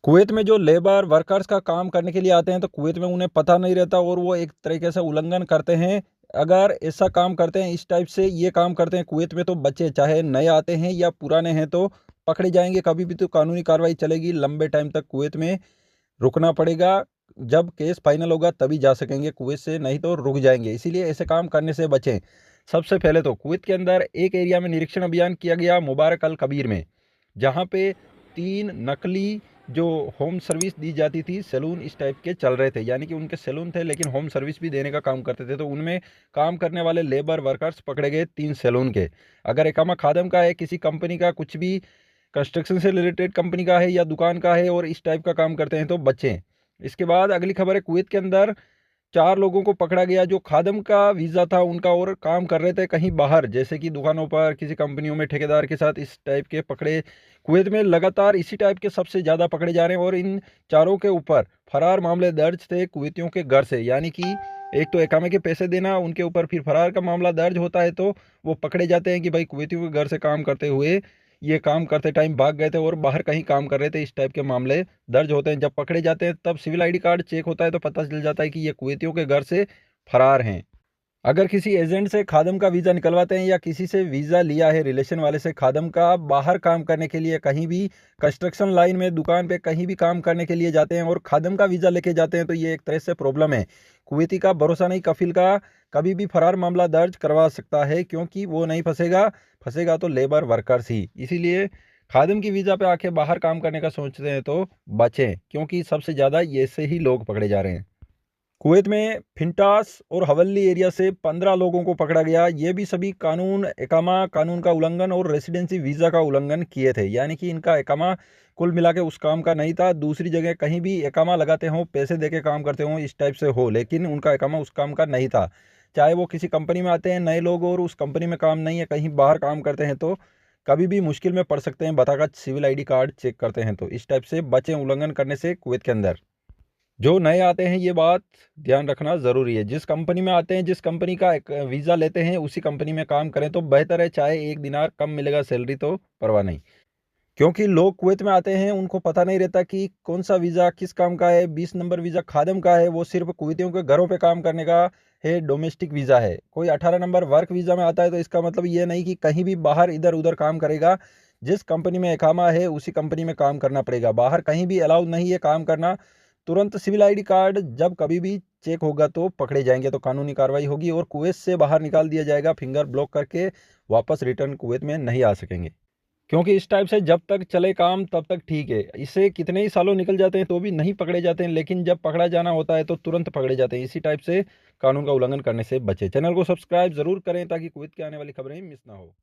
Kuwait में जो labour workers का काम करने के लिए आते हैं तो कुवैत में उन्हें पता नहीं रहता और वो एक तरीके से उल्लंघन करते हैं। अगर ऐसा काम करते हैं, इस टाइप से ये काम करते हैं कुवैत में, तो बच्चे चाहे नए आते हैं या पुराने हैं तो पकड़े जाएंगे। कभी भी तो कानूनी कार्रवाई चलेगी, लंबे टाइम तक कुवैत में रुकना पड़ेगा। जब केस फाइनल होगा तभी जा सकेंगे कुवैत से, नहीं तो रुक जाएंगे। इसीलिए ऐसे काम करने से बचें। सबसे पहले तो कुवैत के अंदर एक एरिया में निरीक्षण अभियान किया गया, मुबारक अल कबीर में, जहाँ पे 3 नकली जो होम सर्विस दी जाती थी, सैलून इस टाइप के चल रहे थे। यानी कि उनके सैलून थे लेकिन होम सर्विस भी देने का काम करते थे। तो उनमें काम करने वाले लेबर वर्कर्स पकड़े गए 3 सैलून के। अगर इकामा खादम का है, किसी कंपनी का, कुछ भी कंस्ट्रक्शन से रिलेटेड कंपनी का है या दुकान का है और इस टाइप का काम करते हैं तो बचें। इसके बाद अगली खबर है, कुवैत के अंदर 4 लोगों को पकड़ा गया जो खादम का वीज़ा था उनका और काम कर रहे थे कहीं बाहर, जैसे कि दुकानों पर, किसी कंपनियों में ठेकेदार के साथ, इस टाइप के पकड़े। कुवैत में लगातार इसी टाइप के सबसे ज़्यादा पकड़े जा रहे हैं और इन चारों के ऊपर फरार मामले दर्ज थे कुवैतियों के घर से। यानी कि एक तो इकामे के पैसे देना, उनके ऊपर फिर फरार का मामला दर्ज होता है तो वो पकड़े जाते हैं कि भाई कुवैतियों के घर से काम करते हुए ये काम करते टाइम भाग गए थे और बाहर कहीं काम कर रहे थे। इस टाइप के मामले दर्ज होते हैं। जब पकड़े जाते हैं तब सिविल आईडी कार्ड चेक होता है तो पता चल जाता है कि ये कुवैतियों के घर से फरार हैं। अगर किसी एजेंट से खादम का वीज़ा निकलवाते हैं या किसी से वीज़ा लिया है रिलेशन वाले से खादम का, बाहर काम करने के लिए, कहीं भी कंस्ट्रक्शन लाइन में, दुकान पे, कहीं भी काम करने के लिए जाते हैं और खादम का वीज़ा लेके जाते हैं तो ये एक तरह से प्रॉब्लम है। कुवैती का भरोसा नहीं, कफिल का कभी भी फरार मामला दर्ज करवा सकता है क्योंकि वो नहीं फंसेगा, फंसेगा तो लेबर वर्कर्स ही। इसीलिए खादम की वीज़ा पे आके बाहर काम करने का सोचते हैं तो बचें, क्योंकि सबसे ज़्यादा ये से ही लोग पकड़े जा रहे हैं। कुवैत में फिंटास और हवल्ली एरिया से 15 लोगों को पकड़ा गया। ये भी सभी कानून, इकामा कानून का उल्लंघन और रेसिडेंसी वीज़ा का उल्लंघन किए थे। यानी कि इनका इकामा कुल मिला के उस काम का नहीं था। दूसरी जगह कहीं भी इकामा लगाते हों, पैसे दे के काम करते हों, इस टाइप से हो, लेकिन उनका इकामा उस काम का नहीं था। चाहे वो किसी कंपनी में आते हैं नए लोग और उस कंपनी में काम नहीं है, कहीं बाहर काम करते हैं तो कभी भी मुश्किल में पड़ सकते हैं, बताकर सिविल आईडी कार्ड चेक करते हैं तो। इस टाइप से बचें उल्लंघन करने से कुवैत के अंदर। जो नए आते हैं ये बात ध्यान रखना ज़रूरी है। जिस कंपनी में आते हैं, जिस कंपनी का एक वीज़ा लेते हैं, उसी कंपनी में काम करें तो बेहतर है। चाहे 1 दिनार कम मिलेगा सैलरी तो परवाह नहीं, क्योंकि लोग कुवैत में आते हैं, उनको पता नहीं रहता कि कौन सा वीज़ा किस काम का है। 20 नंबर वीज़ा खादम का है, वो सिर्फ कुवैतियों के घरों पे काम करने का है, डोमेस्टिक वीज़ा है। कोई 18 नंबर वर्क वीज़ा में आता है तो इसका मतलब ये नहीं कि कहीं भी बाहर इधर उधर काम करेगा। जिस कंपनी में इकामा है उसी कंपनी में काम करना पड़ेगा, बाहर कहीं भी अलाउ नहीं है काम करना। तुरंत सिविल आईडी कार्ड जब कभी भी चेक होगा तो पकड़े जाएंगे, तो कानूनी कार्रवाई होगी और कुवैत से बाहर निकाल दिया जाएगा, फिंगर ब्लॉक करके वापस रिटर्न कुवैत में नहीं आ सकेंगे। क्योंकि इस टाइप से जब तक चले काम तब तक ठीक है। इससे कितने ही सालों निकल जाते हैं तो भी नहीं पकड़े जाते हैं, लेकिन जब पकड़ा जाना होता है तो तुरंत पकड़े जाते हैं। इसी टाइप से कानून का उल्लंघन करने से बचे। चैनल को सब्सक्राइब जरूर करें ताकि कुवैत की आने वाली खबरें मिस ना हो।